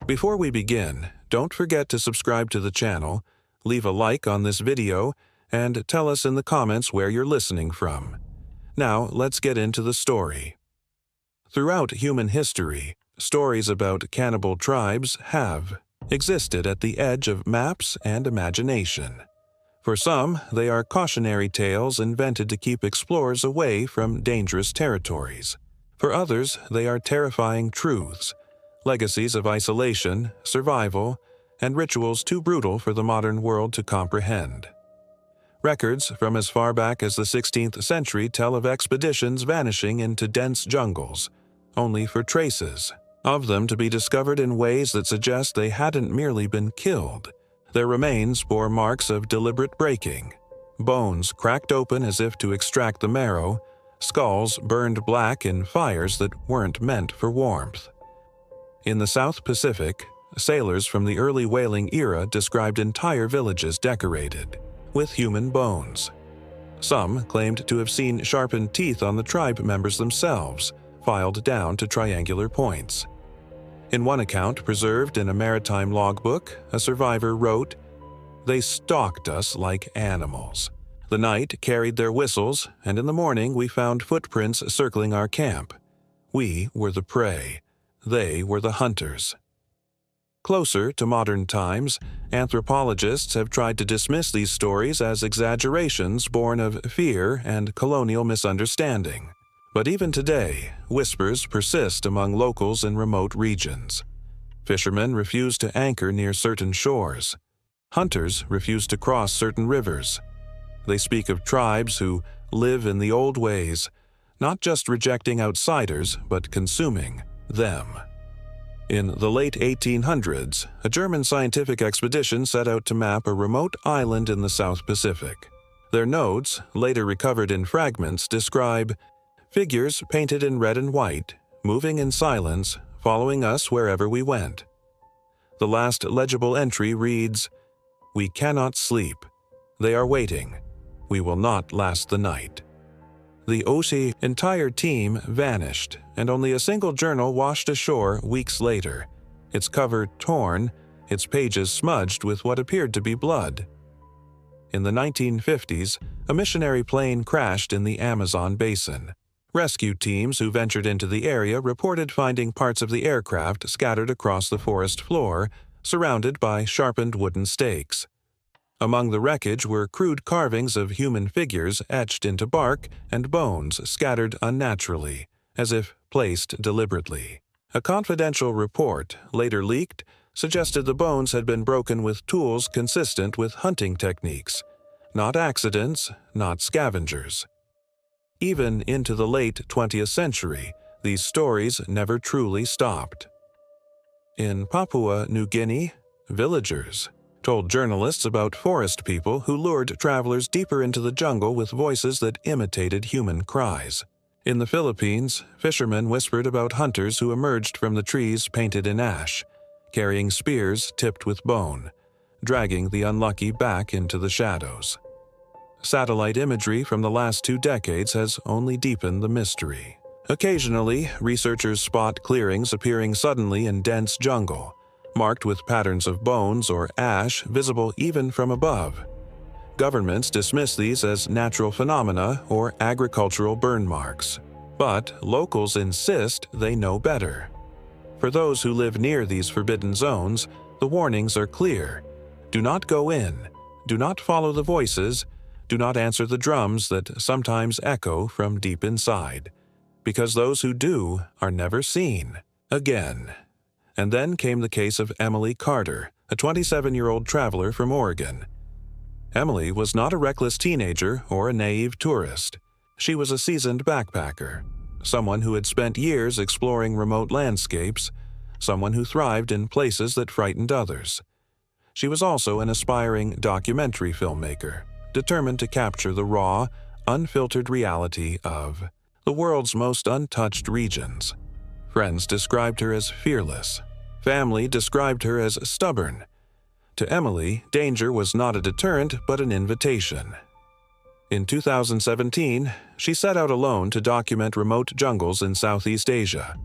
Before we begin, don't forget to subscribe to the channel, leave a like on this video, and tell us in the comments where you're listening from. Now, let's get into the story. Throughout human history, stories about cannibal tribes have existed at the edge of maps and imagination. For some, they are cautionary tales invented to keep explorers away from dangerous territories. For others, they are terrifying truths, legacies of isolation, survival, and rituals too brutal for the modern world to comprehend. Records from as far back as the 16th century tell of expeditions vanishing into dense jungles, only for traces of them to be discovered in ways that suggest they hadn't merely been killed. Their remains bore marks of deliberate breaking, bones cracked open as if to extract the marrow, skulls burned black in fires that weren't meant for warmth. In the South Pacific, sailors from the early whaling era described entire villages decorated with human bones. Some claimed to have seen sharpened teeth on the tribe members themselves, filed down to triangular points. In one account preserved in a maritime logbook, a survivor wrote, "They stalked us like animals. The night carried their whistles, and in the morning we found footprints circling our camp. We were the prey. They were the hunters." Closer to modern times, anthropologists have tried to dismiss these stories as exaggerations born of fear and colonial misunderstanding. But even today, whispers persist among locals in remote regions. Fishermen refuse to anchor near certain shores. Hunters refuse to cross certain rivers. They speak of tribes who live in the old ways, not just rejecting outsiders, but consuming them. In the late 1800s, a German scientific expedition set out to map a remote island in the South Pacific. Their notes, later recovered in fragments, describe figures painted in red and white, moving in silence, following us wherever we went. The last legible entry reads, "We cannot sleep. They are waiting. We will not last the night." The OC entire team vanished, and only a single journal washed ashore weeks later, its cover torn, its pages smudged with what appeared to be blood. In the 1950s, a missionary plane crashed in the Amazon basin. Rescue teams who ventured into the area reported finding parts of the aircraft scattered across the forest floor, surrounded by sharpened wooden stakes. Among the wreckage were crude carvings of human figures etched into bark and bones scattered unnaturally, as if placed deliberately. A confidential report, later leaked, suggested the bones had been broken with tools consistent with hunting techniques, not accidents, not scavengers. Even into the late 20th century, these stories never truly stopped. In Papua New Guinea, villagers told journalists about forest people who lured travelers deeper into the jungle with voices that imitated human cries. In the Philippines, fishermen whispered about hunters who emerged from the trees painted in ash, carrying spears tipped with bone, dragging the unlucky back into the shadows. Satellite imagery from the last 2 decades has only deepened the mystery. Occasionally, researchers spot clearings appearing suddenly in dense jungle, marked with patterns of bones or ash visible even from above. Governments dismiss these as natural phenomena or agricultural burn marks, but locals insist they know better. For those who live near these forbidden zones, the warnings are clear. Do not go in. Do not follow the voices. Do not answer the drums that sometimes echo from deep inside, because those who do are never seen again. And then came the case of Emily Carter, a 27-year-old traveler from Oregon. Emily was not a reckless teenager or a naive tourist. She was a seasoned backpacker, someone who had spent years exploring remote landscapes, someone who thrived in places that frightened others. She was also an aspiring documentary filmmaker, determined to capture the raw, unfiltered reality of the world's most untouched regions. Friends described her as fearless. Family described her as stubborn. To Emily, danger was not a deterrent but an invitation. In 2017, she set out alone to document remote jungles in Southeast Asia.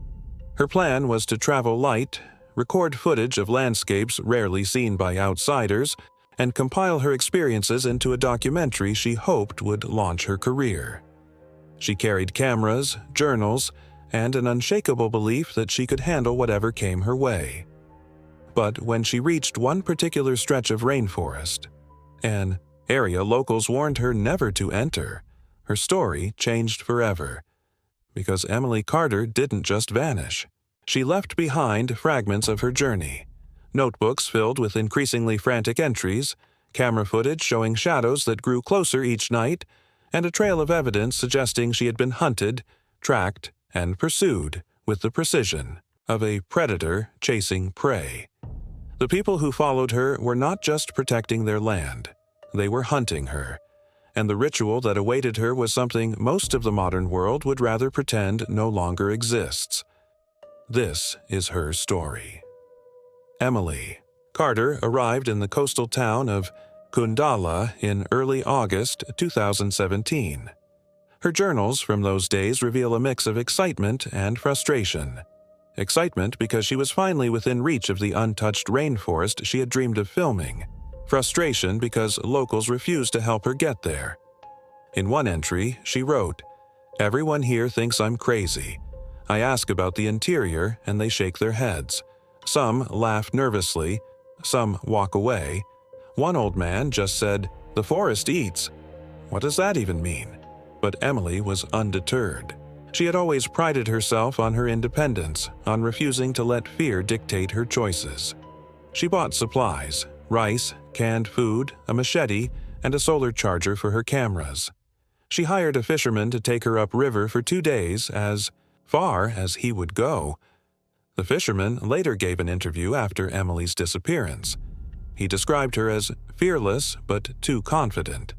Her plan was to travel light, record footage of landscapes rarely seen by outsiders, and compile her experiences into a documentary she hoped would launch her career. She carried cameras, journals, and an unshakable belief that she could handle whatever came her way. But when she reached one particular stretch of rainforest, an area locals warned her never to enter, her story changed forever. Because Emily Carter didn't just vanish. She left behind fragments of her journey, notebooks filled with increasingly frantic entries, camera footage showing shadows that grew closer each night, and a trail of evidence suggesting she had been hunted, tracked, and pursued with the precision of a predator chasing prey. The people who followed her were not just protecting their land, they were hunting her, and the ritual that awaited her was something most of the modern world would rather pretend no longer exists. This is her story. Emily Carter arrived in the coastal town of Kundala in early August 2017. Her journals from those days reveal a mix of excitement and frustration. Excitement because she was finally within reach of the untouched rainforest she had dreamed of filming. Frustration because locals refused to help her get there. In one entry, she wrote, "Everyone here thinks I'm crazy. I ask about the interior and they shake their heads. Some laugh nervously, some walk away. One old man just said, 'The forest eats.' What does that even mean?" But Emily was undeterred. She had always prided herself on her independence, on refusing to let fear dictate her choices. She bought supplies, rice, canned food, a machete, and a solar charger for her cameras. She hired a fisherman to take her upriver for 2 days, as far as he would go. The fisherman later gave an interview after Emily's disappearance. He described her as fearless but too confident.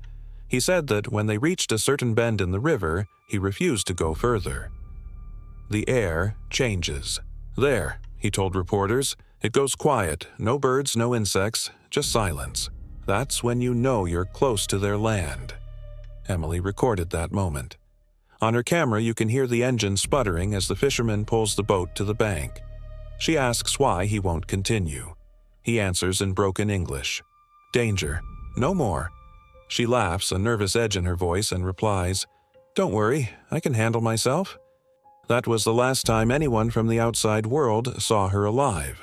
He said that when they reached a certain bend in the river, he refused to go further. The air changes. "There," he told reporters, "it goes quiet, no birds, no insects, just silence. That's when you know you're close to their land." Emily recorded that moment. On her camera, you can hear the engine sputtering as the fisherman pulls the boat to the bank. She asks why he won't continue. He answers in broken English, "Danger, no more." She laughs, a nervous edge in her voice, and replies, "Don't worry, I can handle myself." That was the last time anyone from the outside world saw her alive.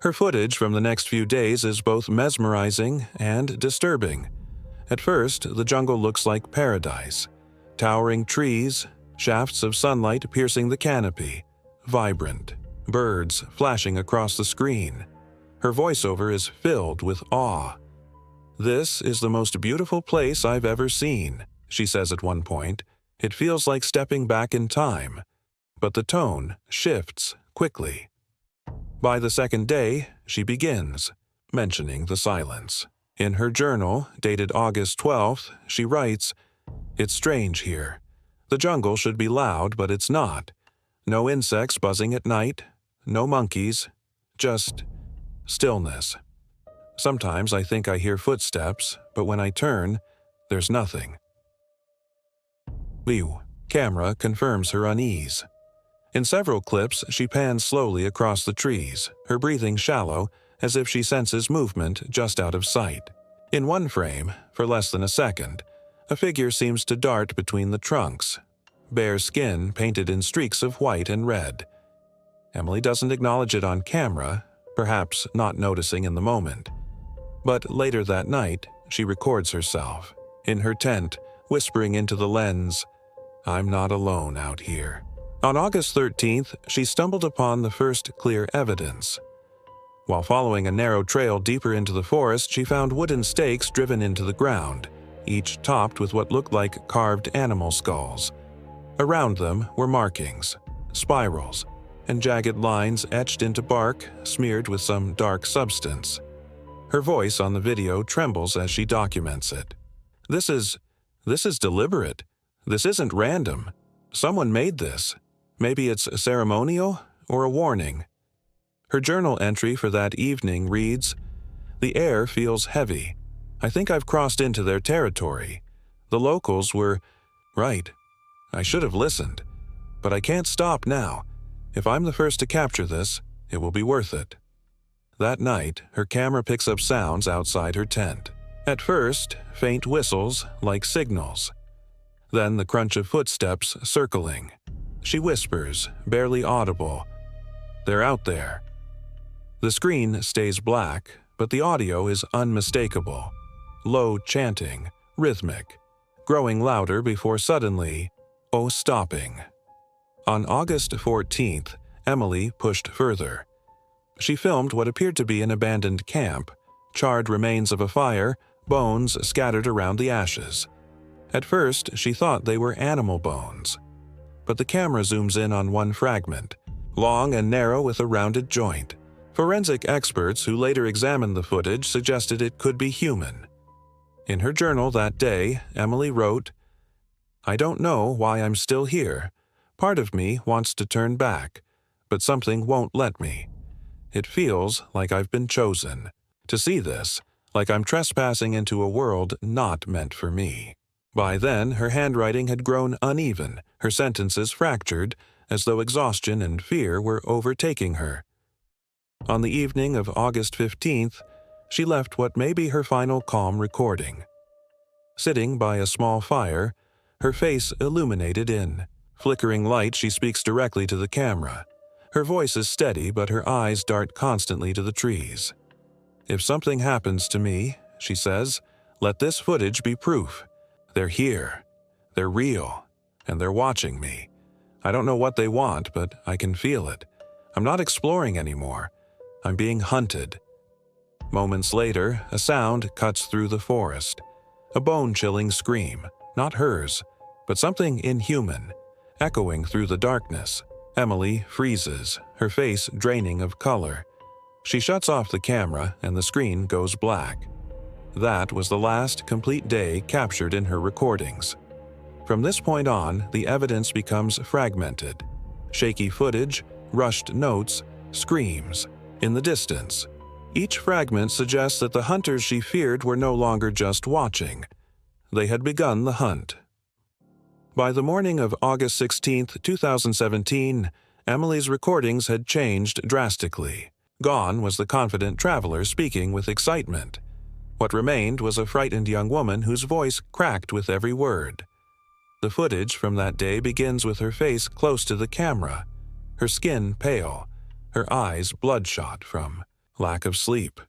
Her footage from the next few days is both mesmerizing and disturbing. At first, the jungle looks like paradise. Towering trees, shafts of sunlight piercing the canopy, vibrant, birds flashing across the screen. Her voiceover is filled with awe. "This is the most beautiful place I've ever seen," she says at one point. "It feels like stepping back in time." But the tone shifts quickly. By the second day, she begins mentioning the silence. In her journal, dated August 12th, she writes, "It's strange here. The jungle should be loud, but it's not. No insects buzzing at night, no monkeys, just stillness. Sometimes I think I hear footsteps, but when I turn, there's nothing." Liu camera confirms her unease. In several clips, she pans slowly across the trees, her breathing shallow, as if she senses movement just out of sight. In one frame, for less than a second, a figure seems to dart between the trunks, bare skin painted in streaks of white and red. Emily doesn't acknowledge it on camera, perhaps not noticing in the moment. But later that night, she records herself, in her tent, whispering into the lens, "I'm not alone out here." On August 13th, she stumbled upon the first clear evidence. While following a narrow trail deeper into the forest, she found wooden stakes driven into the ground, each topped with what looked like carved animal skulls. Around them were markings, spirals, and jagged lines etched into bark smeared with some dark substance. Her voice on the video trembles as she documents it. This is deliberate. This isn't random. Someone made this. Maybe it's a ceremonial or a warning." Her journal entry for that evening reads, "The air feels heavy. I think I've crossed into their territory. The locals were right. I should have listened. But I can't stop now. If I'm the first to capture this, It will be worth it. That night, her camera picks up sounds outside her tent. At first, faint whistles like signals. Then the crunch of footsteps circling. She whispers, barely audible, "They're out there." The screen stays black, but the audio is unmistakable. Low chanting, rhythmic, growing louder before suddenly, stopping. On August 14th, Emily pushed further. She filmed what appeared to be an abandoned camp, charred remains of a fire, bones scattered around the ashes. At first, she thought they were animal bones. But the camera zooms in on one fragment, long and narrow with a rounded joint. Forensic experts who later examined the footage suggested it could be human. In her journal that day, Emily wrote, "I don't know why I'm still here. Part of me wants to turn back, but something won't let me. It feels like I've been chosen. To see this, like I'm trespassing into a world not meant for me." By then, her handwriting had grown uneven, her sentences fractured, as though exhaustion and fear were overtaking her. On the evening of August 15th, she left what may be her final calm recording. Sitting by a small fire, her face illuminated in flickering light, she speaks directly to the camera. Her voice is steady, but her eyes dart constantly to the trees. "If something happens to me," she says, "let this footage be proof. They're here. They're real. And they're watching me. I don't know what they want, but I can feel it. I'm not exploring anymore. I'm being hunted." Moments later, a sound cuts through the forest. A bone-chilling scream, not hers, but something inhuman, echoing through the darkness. Emily freezes, her face draining of color. She shuts off the camera and the screen goes black. That was the last complete day captured in her recordings. From this point on, the evidence becomes fragmented. Shaky footage, rushed notes, screams. In the distance, each fragment suggests that the hunters she feared were no longer just watching. They had begun the hunt. By the morning of August 16, 2017, Emily's recordings had changed drastically. Gone was the confident traveler speaking with excitement. What remained was a frightened young woman whose voice cracked with every word. The footage from that day begins with her face close to the camera, her skin pale, her eyes bloodshot from lack of sleep.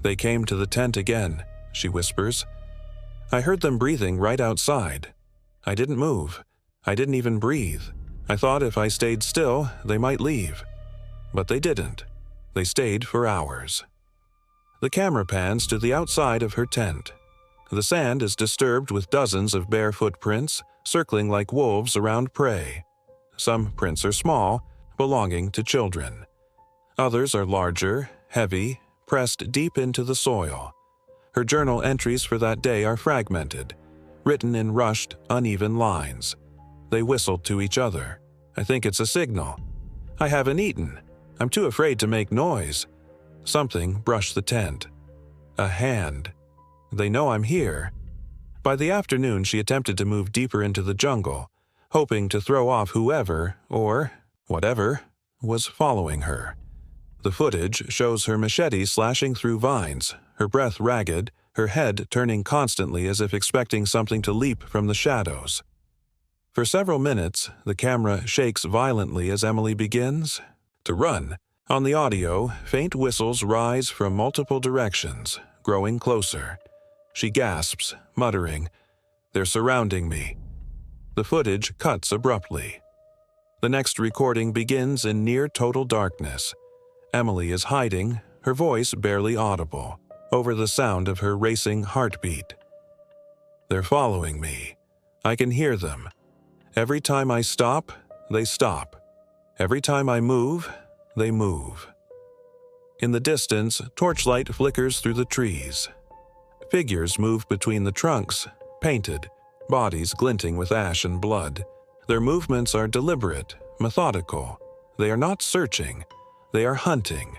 "They came to the tent again," she whispers. "I heard them breathing right outside. I didn't move. I didn't even breathe. I thought if I stayed still, they might leave. But they didn't. They stayed for hours." The camera pans to the outside of her tent. The sand is disturbed with dozens of bare footprints, circling like wolves around prey. Some prints are small, belonging to children. Others are larger, heavy, pressed deep into the soil. Her journal entries for that day are fragmented, written in rushed, uneven lines. They whistled to each other. "I think it's a signal. I haven't eaten. I'm too afraid to make noise." Something brushed the tent. A hand. "They know I'm here." By the afternoon, she attempted to move deeper into the jungle, hoping to throw off whoever, or whatever, was following her. The footage shows her machete slashing through vines, her breath ragged, her head turning constantly as if expecting something to leap from the shadows. For several minutes, the camera shakes violently as Emily begins to run. On the audio, faint whistles rise from multiple directions, growing closer. She gasps, muttering, "They're surrounding me." The footage cuts abruptly. The next recording begins in near total darkness. Emily is hiding, her voice barely audible, over the sound of her racing heartbeat. "They're following me. I can hear them. Every time I stop, they stop. Every time I move, they move." In the distance, torchlight flickers through the trees. Figures move between the trunks, painted, bodies glinting with ash and blood. Their movements are deliberate, methodical. They are not searching. They are hunting.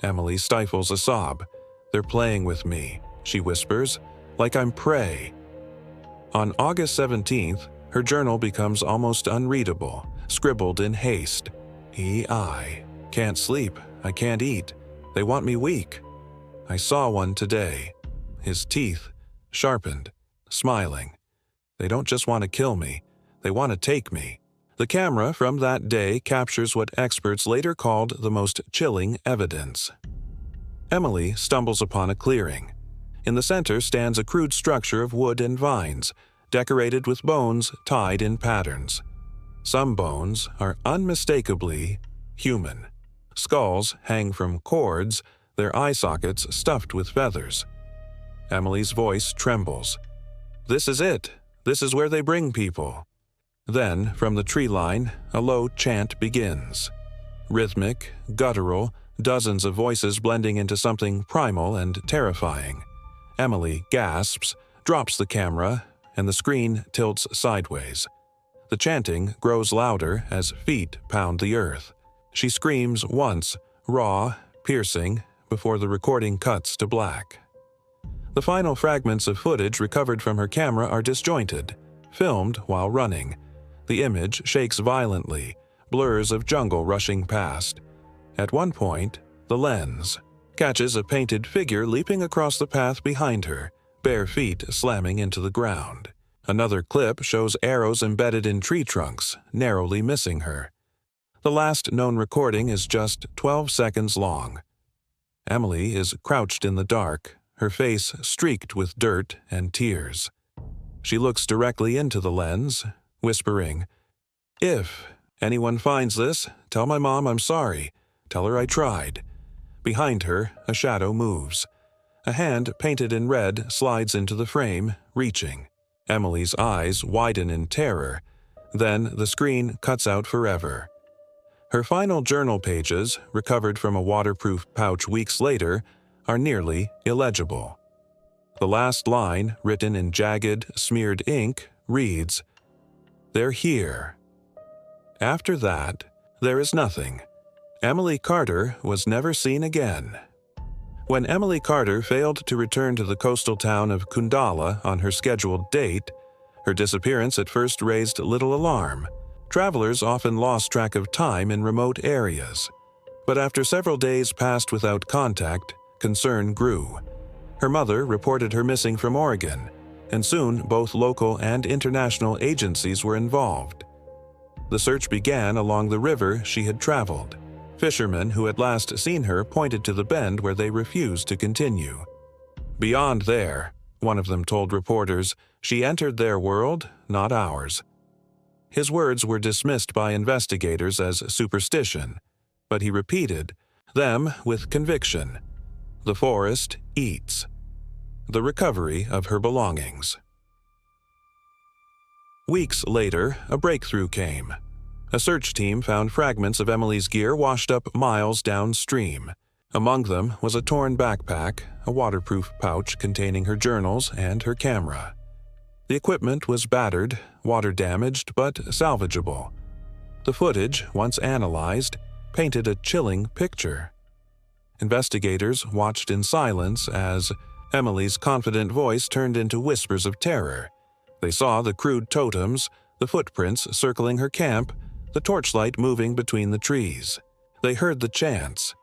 Emily stifles a sob. "They're playing with me," she whispers, "like I'm prey." On August 17th, her journal becomes almost unreadable, scribbled in haste. "E.I. Can't sleep. I can't eat. They want me weak. I saw one today. His teeth, sharpened, smiling. They don't just want to kill me. They want to take me. The camera from that day captures what experts later called the most chilling evidence. Emily stumbles upon a clearing. In the center stands a crude structure of wood and vines, decorated with bones tied in patterns. Some bones are unmistakably human. Skulls hang from cords, their eye sockets stuffed with feathers. Emily's voice trembles. This is it. This is where they bring people. Then, from the tree line, a low chant begins. Rhythmic, guttural, dozens of voices blending into something primal and terrifying. Emily gasps, drops the camera, and the screen tilts sideways. The chanting grows louder as feet pound the earth. She screams once, raw, piercing, before the recording cuts to black. The final fragments of footage recovered from her camera are disjointed, filmed while running. The image shakes violently, blurs of jungle rushing past. At one point, the lens catches a painted figure leaping across the path behind her, bare feet slamming into the ground. Another clip shows arrows embedded in tree trunks, narrowly missing her. The last known recording is just 12 seconds long. Emily is crouched in the dark, her face streaked with dirt and tears. She looks directly into the lens, whispering, "If anyone finds this, tell my mom I'm sorry. Tell her I tried." Behind her, a shadow moves. A hand painted in red slides into the frame, reaching. Emily's eyes widen in terror. Then the screen cuts out forever. Her final journal pages, recovered from a waterproof pouch weeks later, are nearly illegible. The last line, written in jagged, smeared ink, reads, "They're here." After that, there is nothing. Emily Carter was never seen again. When Emily Carter failed to return to the coastal town of Kundala on her scheduled date, her disappearance at first raised little alarm. Travelers often lost track of time in remote areas. But after several days passed without contact, concern grew. Her mother reported her missing from Oregon, and soon both local and international agencies were involved. The search began along the river she had traveled. Fishermen who had last seen her pointed to the bend where they refused to continue. "Beyond there," one of them told reporters, "she entered their world, not ours." His words were dismissed by investigators as superstition, but he repeated them with conviction. The forest eats. The recovery of her belongings. Weeks later, a breakthrough came. A search team found fragments of Emily's gear washed up miles downstream. Among them was a torn backpack, a waterproof pouch containing her journals and her camera. The equipment was battered, water-damaged, but salvageable. The footage, once analyzed, painted a chilling picture. Investigators watched in silence as Emily's confident voice turned into whispers of terror. They saw the crude totems, the footprints circling her camp, the torchlight moving between the trees. They heard the chants,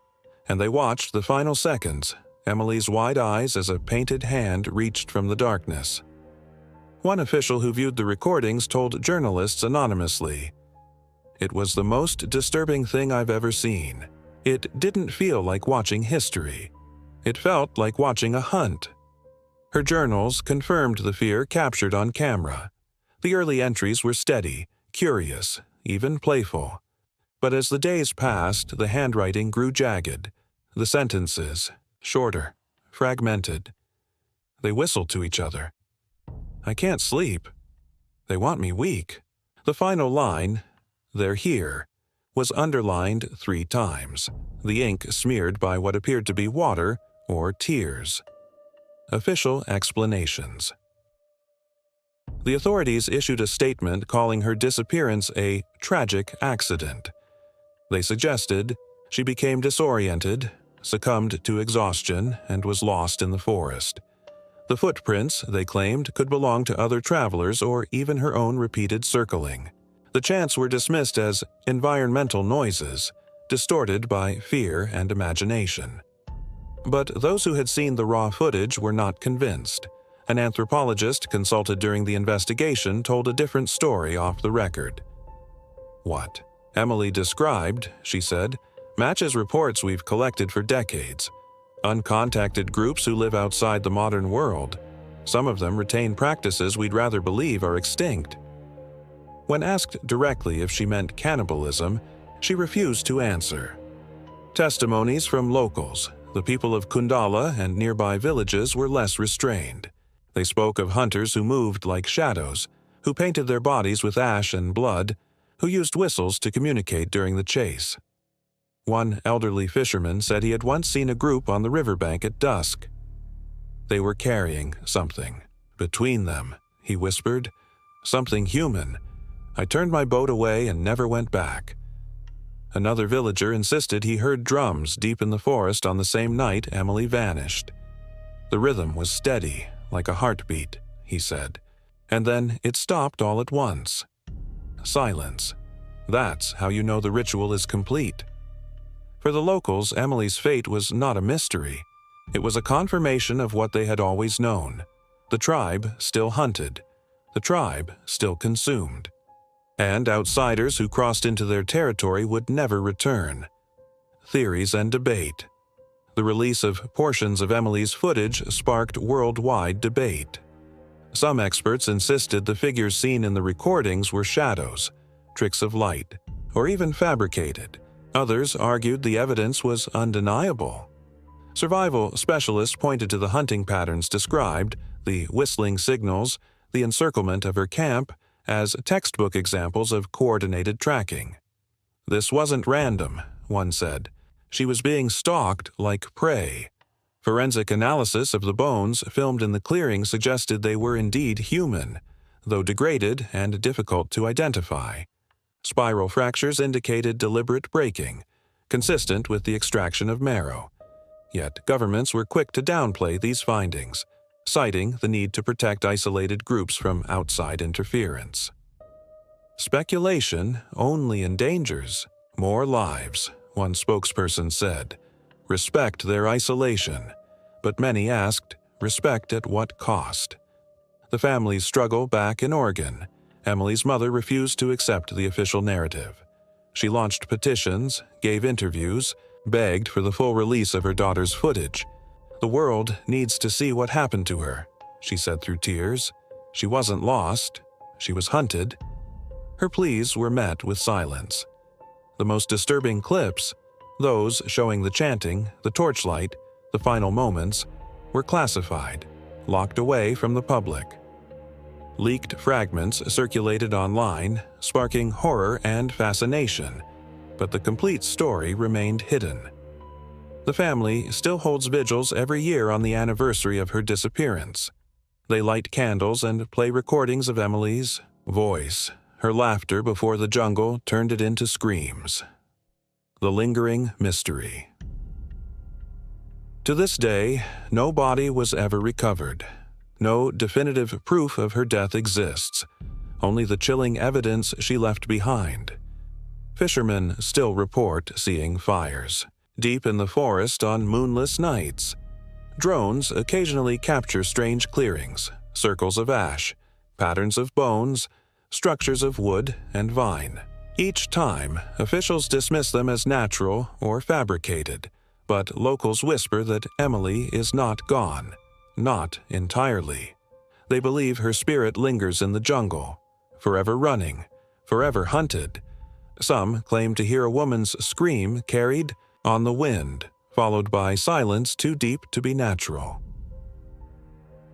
and they watched the final seconds, Emily's wide eyes as a painted hand reached from the darkness. One official who viewed the recordings told journalists anonymously, "It was the most disturbing thing I've ever seen. It didn't feel like watching history. It felt like watching a hunt." Her journals confirmed the fear captured on camera. The early entries were steady, curious, even playful. But as the days passed, the handwriting grew jagged. The sentences, shorter, fragmented. They whistled to each other. "I can't sleep. They want me weak." The final line, "They're here," was underlined 3 times, the ink smeared by what appeared to be water or tears. Official explanations. The authorities issued a statement calling her disappearance a tragic accident. They suggested she became disoriented, succumbed to exhaustion, and was lost in the forest. The footprints, they claimed, could belong to other travelers or even her own repeated circling. The chants were dismissed as environmental noises, distorted by fear and imagination. But those who had seen the raw footage were not convinced. An anthropologist consulted during the investigation told a different story off the record. "What Emily described," she said, "matches reports we've collected for decades. Uncontacted groups who live outside the modern world. Some of them retain practices we'd rather believe are extinct." When asked directly if she meant cannibalism, she refused to answer. Testimonies from locals, the people of Kundala and nearby villages, were less restrained. They spoke of hunters who moved like shadows, who painted their bodies with ash and blood, who used whistles to communicate during the chase. One elderly fisherman said he had once seen a group on the riverbank at dusk. "They were carrying something between them," he whispered. "Something human. I turned my boat away and never went back." Another villager insisted he heard drums deep in the forest on the same night Emily vanished. "The rhythm was steady, like a heartbeat," he said, "and then it stopped all at once. Silence. That's how you know the ritual is complete." For the locals, Emily's fate was not a mystery. It was a confirmation of what they had always known. The tribe still hunted. The tribe still consumed. And outsiders who crossed into their territory would never return. Theories and debate. The release of portions of Emily's footage sparked worldwide debate. Some experts insisted the figures seen in the recordings were shadows, tricks of light, or even fabricated. Others argued the evidence was undeniable. Survival specialists pointed to the hunting patterns described, the whistling signals, the encirclement of her camp, as textbook examples of coordinated tracking. "This wasn't random," one said. "She was being stalked like prey." Forensic analysis of the bones filmed in the clearing suggested they were indeed human, though degraded and difficult to identify. Spiral fractures indicated deliberate breaking, consistent with the extraction of marrow. Yet governments were quick to downplay these findings, citing the need to protect isolated groups from outside interference. "Speculation only endangers more lives," one spokesperson said. "Respect their isolation." But many asked, respect at what cost? The family's struggle back in Oregon. Emily's mother refused to accept the official narrative. She launched petitions, gave interviews, begged for the full release of her daughter's footage. "The world needs to see what happened to her," she said through tears. "She wasn't lost. She was hunted." Her pleas were met with silence. The most disturbing clips, those showing the chanting, the torchlight, the final moments, were classified, locked away from the public. Leaked fragments circulated online, sparking horror and fascination, but the complete story remained hidden. The family still holds vigils every year on the anniversary of her disappearance. They light candles and play recordings of Emily's voice, her laughter before the jungle turned it into screams. The lingering mystery. To this day, no body was ever recovered. No definitive proof of her death exists, only the chilling evidence she left behind. Fishermen still report seeing fires deep in the forest on moonless nights. Drones occasionally capture strange clearings, circles of ash, patterns of bones, structures of wood and vine. Each time, officials dismiss them as natural or fabricated, but locals whisper that Emily is not gone, not entirely. They believe her spirit lingers in the jungle, forever running, forever hunted. Some claim to hear a woman's scream carried on the wind, followed by silence too deep to be natural.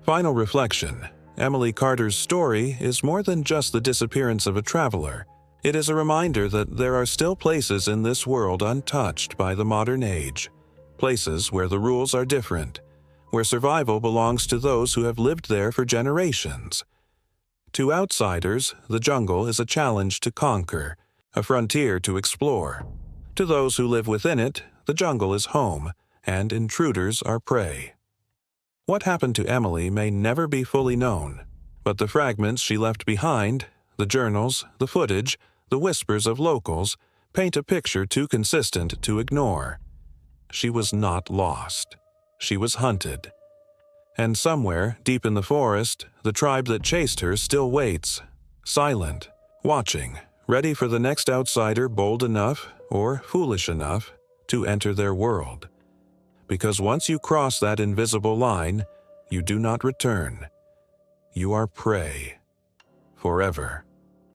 Final reflection. Emily Carter's story is more than just the disappearance of a traveler. It is a reminder that there are still places in this world untouched by the modern age. Places where the rules are different, where survival belongs to those who have lived there for generations. To outsiders, the jungle is a challenge to conquer, a frontier to explore. To those who live within it, the jungle is home, and intruders are prey. What happened to Emily may never be fully known, but the fragments she left behind, the journals, the footage, the whispers of locals, paint a picture too consistent to ignore. She was not lost. She was hunted. And somewhere, deep in the forest, the tribe that chased her still waits, silent, watching, ready for the next outsider bold enough or foolish enough to enter their world. Because once you cross that invisible line, you do not return. You are prey. Forever.